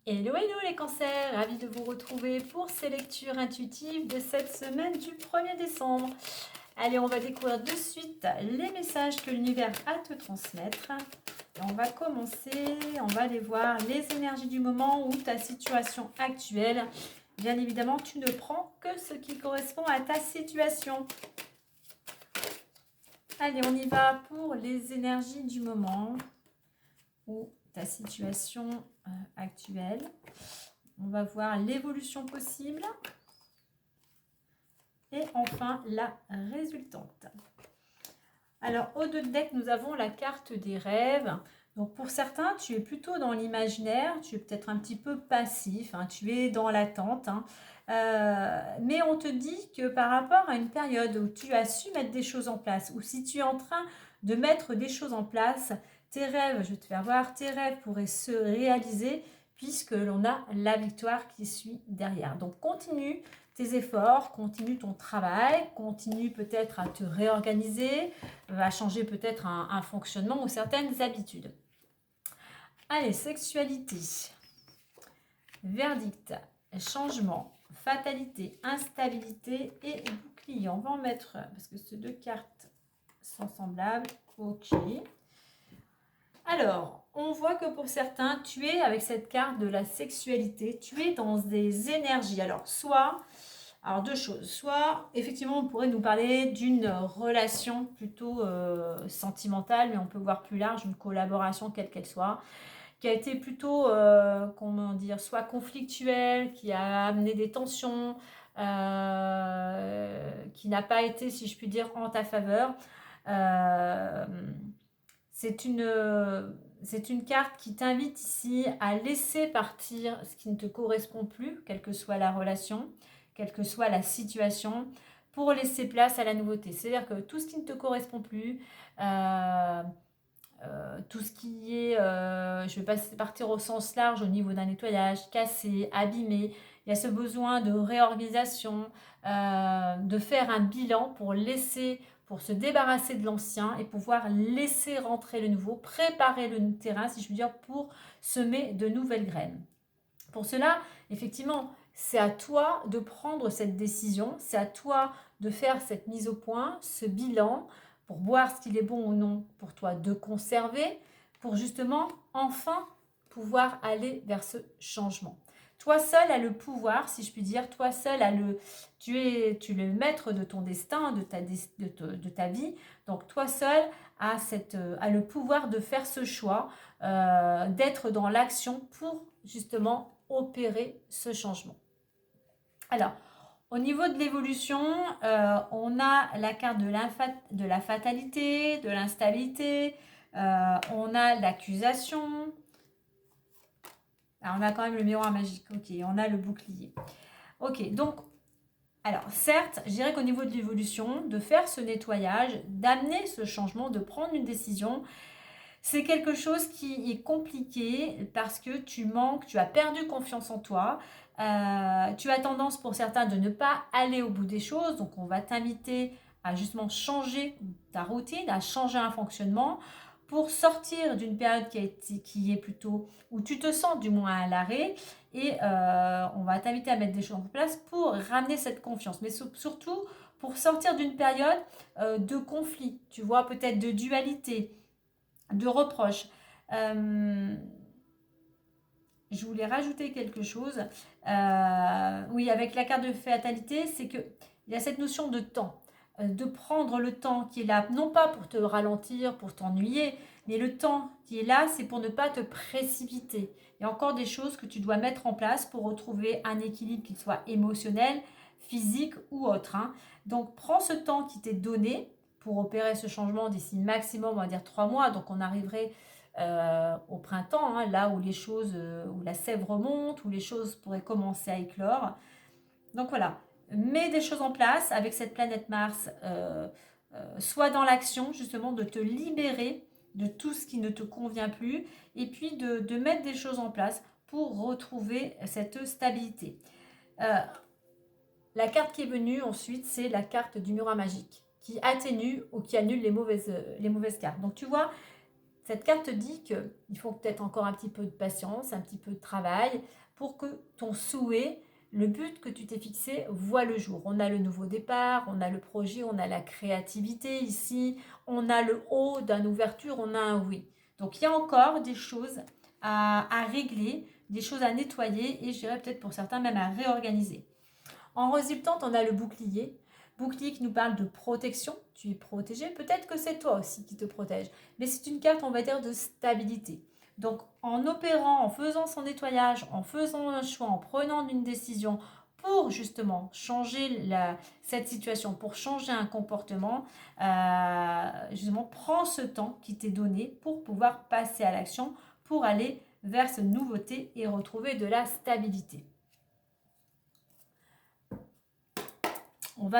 Hello, hello les cancers, ravi de vous retrouver pour ces lectures intuitives de cette semaine du 1er décembre. Allez, on va découvrir de suite les messages que l'univers a à te transmettre. Et on va commencer, on va aller voir les énergies du moment ou ta situation actuelle. Bien évidemment, tu ne prends que ce qui correspond à ta situation. Allez, on y va pour les énergies du moment ou ta situation actuelle. On va voir l'évolution possible. Et enfin, la résultante. Alors, au dos de deck, nous avons la carte des rêves. Donc, pour certains, tu es plutôt dans l'imaginaire. Tu es peut-être un petit peu passif. Tu es dans l'attente. Mais on te dit que par rapport à une période où tu as su mettre des choses en place, ou si tu es en train de mettre des choses en place, tes rêves, je vais te faire voir, tes rêves pourraient se réaliser puisque l'on a la victoire qui suit derrière. Donc, continue tes efforts, continue ton travail, continue peut-être à te réorganiser, à changer peut-être un fonctionnement ou certaines habitudes. Allez, sexualité, verdict, changement, fatalité, instabilité et bouclier. On va en mettre, parce que ces deux cartes sont semblables. Ok. Alors, on voit que pour certains, tu es avec cette carte de la sexualité, tu es dans des énergies. Alors deux choses. Soit, effectivement, on pourrait nous parler d'une relation plutôt sentimentale, mais on peut voir plus large, une collaboration quelle qu'elle soit, qui a été plutôt, comment dire, soit conflictuelle, qui a amené des tensions, qui n'a pas été, si je puis dire, en ta faveur. C'est une carte qui t'invite ici à laisser partir ce qui ne te correspond plus, quelle que soit la relation, quelle que soit la situation, pour laisser place à la nouveauté. C'est-à-dire que tout ce qui ne te correspond plus, tout ce qui est, je vais partir au sens large au niveau d'un nettoyage, cassé, abîmé, il y a ce besoin de réorganisation, de faire un bilan pour se débarrasser de l'ancien et pouvoir laisser rentrer le nouveau, préparer le terrain, si je veux dire, pour semer de nouvelles graines. Pour cela, effectivement, c'est à toi de prendre cette décision, c'est à toi de faire cette mise au point, ce bilan, pour voir ce qu'il est bon ou non pour toi de conserver, pour justement enfin pouvoir aller vers ce changement. Toi seul as le pouvoir, si je puis dire, toi seul tu es le maître de ton destin, de ta vie. Donc toi seul as le pouvoir de faire ce choix, d'être dans l'action pour justement opérer ce changement. Alors, au niveau de l'évolution, on a la carte de la fatalité, de l'instabilité, on a l'accusation. Alors, on a quand même le miroir magique, ok, on a le bouclier. Ok, donc, alors certes, je dirais qu'au niveau de l'évolution, de faire ce nettoyage, d'amener ce changement, de prendre une décision, c'est quelque chose qui est compliqué parce que tu as perdu confiance en toi. Tu as tendance pour certains de ne pas aller au bout des choses. Donc on va t'inviter à justement changer ta routine, à changer un fonctionnement pour sortir d'une période qui est plutôt où tu te sens du moins à l'arrêt. Et on va t'inviter à mettre des choses en place pour ramener cette confiance. Mais surtout pour sortir d'une période de conflit, tu vois, peut-être de dualité, de reproches. Je voulais rajouter quelque chose. Oui, avec la carte de fatalité, c'est qu'il y a cette notion de temps. De prendre le temps qui est là, non pas pour te ralentir, pour t'ennuyer, mais le temps qui est là, c'est pour ne pas te précipiter. Il y a encore des choses que tu dois mettre en place pour retrouver un équilibre, qu'il soit émotionnel, physique ou autre. Donc, prends ce temps qui t'est donné pour opérer ce changement d'ici maximum, on va dire 3 mois. Donc, on arriverait au printemps, là où les choses, où la sève remonte, où les choses pourraient commencer à éclore. Donc voilà, mets des choses en place avec cette planète Mars, soit dans l'action justement de te libérer de tout ce qui ne te convient plus et puis de mettre des choses en place pour retrouver cette stabilité. La carte qui est venue ensuite, c'est la carte du miroir magique qui atténue ou qui annule les mauvaises cartes. Donc tu vois, Cette carte dit qu'il faut peut-être encore un petit peu de patience, un petit peu de travail pour que ton souhait, le but que tu t'es fixé, voit le jour. On a le nouveau départ, on a le projet, on a la créativité ici, on a le haut d'une ouverture, on a un oui. Donc il y a encore des choses à régler, des choses à nettoyer et je dirais peut-être pour certains même à réorganiser. En résultante, on a le bouclier. Bouclier qui nous parle de protection. Tu es protégé. Peut-être que c'est toi aussi qui te protège. Mais c'est une carte, on va dire, de stabilité. Donc, en opérant, en faisant son nettoyage, en faisant un choix, en prenant une décision pour justement changer cette situation, pour changer un comportement, justement, prends ce temps qui t'est donné pour pouvoir passer à l'action, pour aller vers cette nouveauté et retrouver de la stabilité. On va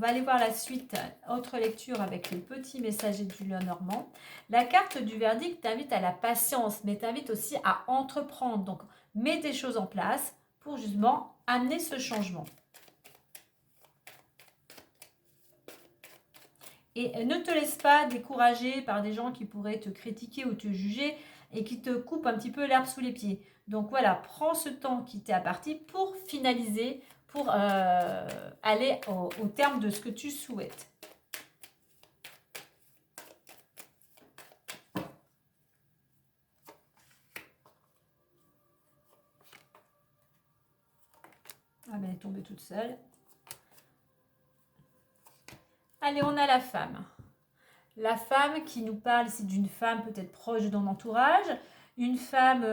aller voir la suite, autre lecture avec le petit messager du Lenormand. La carte du verdict t'invite à la patience, mais t'invite aussi à entreprendre. Donc, mets des choses en place pour justement amener ce changement. Et ne te laisse pas décourager par des gens qui pourraient te critiquer ou te juger et qui te coupent un petit peu l'herbe sous les pieds. Donc voilà, prends ce temps qui t'est imparti pour finaliser, pour aller au terme de ce que tu souhaites. Ah ben, elle est tombée toute seule. Allez, on a la femme. La femme qui nous parle, c'est d'une femme peut-être proche de ton entourage, une femme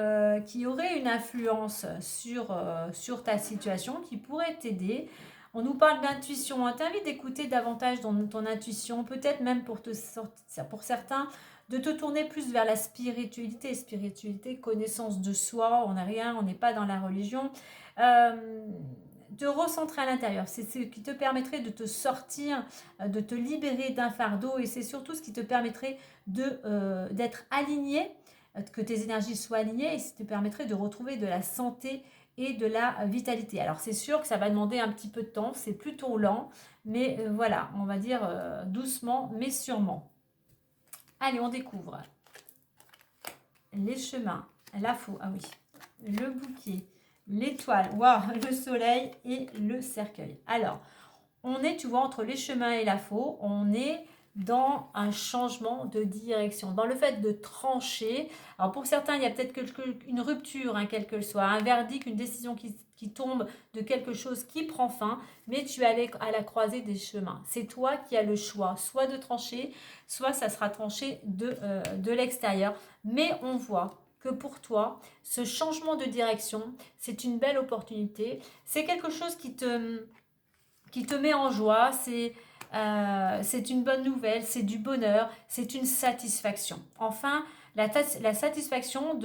qui aurait une influence sur ta situation, qui pourrait t'aider. On nous parle d'intuition. On t'invite d'écouter davantage dans ton intuition, peut-être même pour certains, de te tourner plus vers la spiritualité. Spiritualité, connaissance de soi, on n'a rien, on n'est pas dans la religion. De recentrer à l'intérieur, c'est ce qui te permettrait de te sortir, de te libérer d'un fardeau et c'est surtout ce qui te permettrait d'être aligné, que tes énergies soient alignées et ce qui te permettrait de retrouver de la santé et de la vitalité. Alors c'est sûr que ça va demander un petit peu de temps, c'est plutôt lent, mais voilà, on va dire doucement mais sûrement. Allez, on découvre les chemins, la faux, ah oui, le bouquet, l'étoile, waouh, le soleil et le cercueil. Alors, on est, tu vois, entre les chemins et la faux, on est dans un changement de direction, dans le fait de trancher. Alors pour certains, il y a peut-être une rupture, hein, quelle que soit, un verdict, une décision qui tombe de quelque chose qui prend fin, mais tu es à la croisée des chemins. C'est toi qui as le choix, soit de trancher, soit ça sera tranché de l'extérieur. Mais on voit que pour toi, ce changement de direction, c'est une belle opportunité. C'est quelque chose qui te met en joie, c'est une bonne nouvelle, c'est du bonheur, c'est une satisfaction. Enfin, la satisfaction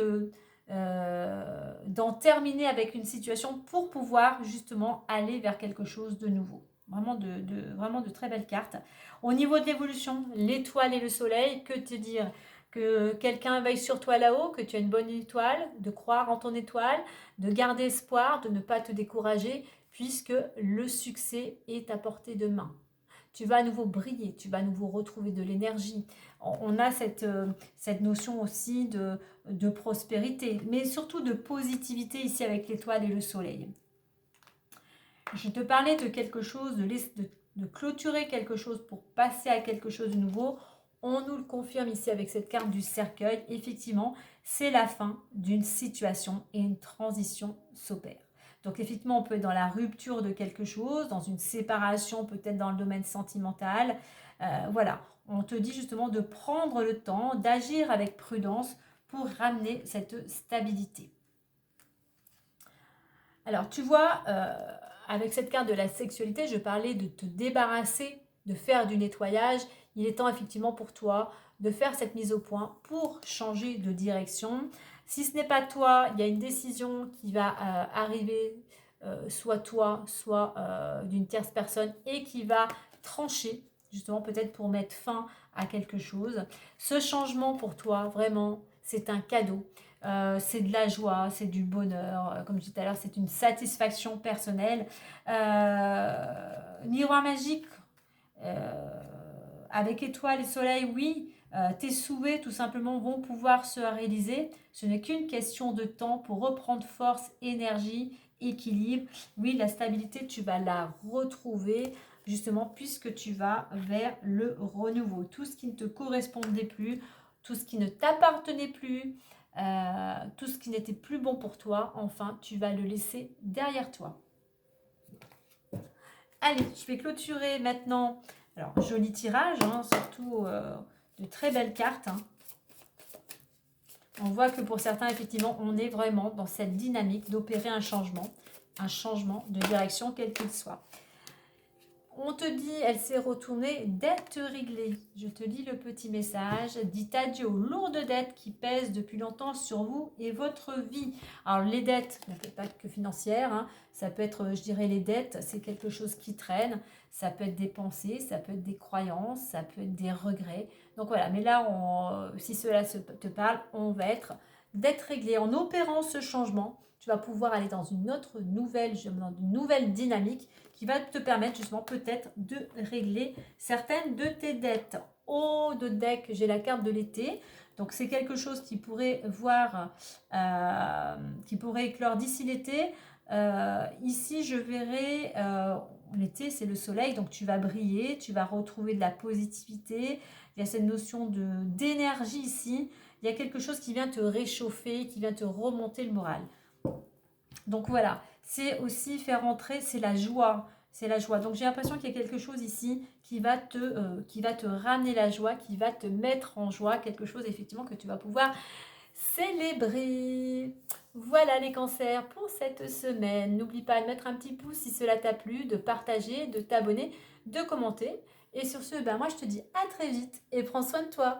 d'en terminer avec une situation pour pouvoir justement aller vers quelque chose de nouveau. Vraiment de très belles cartes. Au niveau de l'évolution, l'étoile et le soleil, que te dire? Que quelqu'un veille sur toi là-haut, que tu as une bonne étoile, de croire en ton étoile, de garder espoir, de ne pas te décourager, puisque le succès est à portée de main. Tu vas à nouveau briller, tu vas à nouveau retrouver de l'énergie. On a cette notion aussi de prospérité, mais surtout de positivité ici avec l'étoile et le soleil. Je te parlais de quelque chose, de clôturer quelque chose pour passer à quelque chose de nouveau. On nous le confirme ici avec cette carte du cercueil. Effectivement, c'est la fin d'une situation et une transition s'opère. Donc effectivement, on peut être dans la rupture de quelque chose, dans une séparation, peut-être dans le domaine sentimental. Voilà, on te dit justement de prendre le temps, d'agir avec prudence pour ramener cette stabilité. Alors tu vois, avec cette carte de la sexualité, je parlais de te débarrasser, de faire du nettoyage. Il est temps effectivement pour toi de faire cette mise au point pour changer de direction. Si ce n'est pas toi, il y a une décision qui va arriver, soit toi, soit d'une tierce personne, et qui va trancher, justement peut-être pour mettre fin à quelque chose. Ce changement pour toi, vraiment, c'est un cadeau. C'est de la joie, c'est du bonheur. Comme je disais tout à l'heure, c'est une satisfaction personnelle. Miroir magique, avec étoiles et soleil, oui, tes souhaits tout simplement vont pouvoir se réaliser. Ce n'est qu'une question de temps pour reprendre force, énergie, équilibre. Oui, la stabilité, tu vas la retrouver justement puisque tu vas vers le renouveau. Tout ce qui ne te correspondait plus, tout ce qui ne t'appartenait plus, tout ce qui n'était plus bon pour toi, enfin, tu vas le laisser derrière toi. Allez, je vais clôturer maintenant. Alors, joli tirage, hein, surtout de très belles cartes. Hein. On voit que pour certains, effectivement, on est vraiment dans cette dynamique d'opérer un changement de direction, quel qu'il soit. On te dit, elle s'est retournée, dette réglée. Je te lis le petit message. Dites adieu aux lourdes dettes qui pèsent depuis longtemps sur vous et votre vie. Alors les dettes, ne peut pas être que financières. Hein. Ça peut être, je dirais, les dettes, c'est quelque chose qui traîne. Ça peut être des pensées, ça peut être des croyances, ça peut être des regrets. Donc voilà, mais là, si cela te parle, on va être dette réglée. En opérant ce changement, tu vas pouvoir aller dans une nouvelle dynamique qui va te permettre justement peut-être de régler certaines de tes dettes. Haut de deck, j'ai la carte de l'été. Donc c'est quelque chose qui pourrait qui pourrait éclore d'ici l'été. Ici, je verrai, l'été c'est le soleil, donc tu vas briller, tu vas retrouver de la positivité. Il y a cette notion d'énergie ici. Il y a quelque chose qui vient te réchauffer, qui vient te remonter le moral. Donc voilà, c'est aussi faire entrer, c'est la joie. C'est la joie. Donc j'ai l'impression qu'il y a quelque chose ici qui va te ramener la joie, qui va te mettre en joie, quelque chose effectivement que tu vas pouvoir célébrer. Voilà les cancers pour cette semaine. N'oublie pas de mettre un petit pouce si cela t'a plu, de partager, de t'abonner, de commenter. Et sur ce, moi je te dis à très vite et prends soin de toi.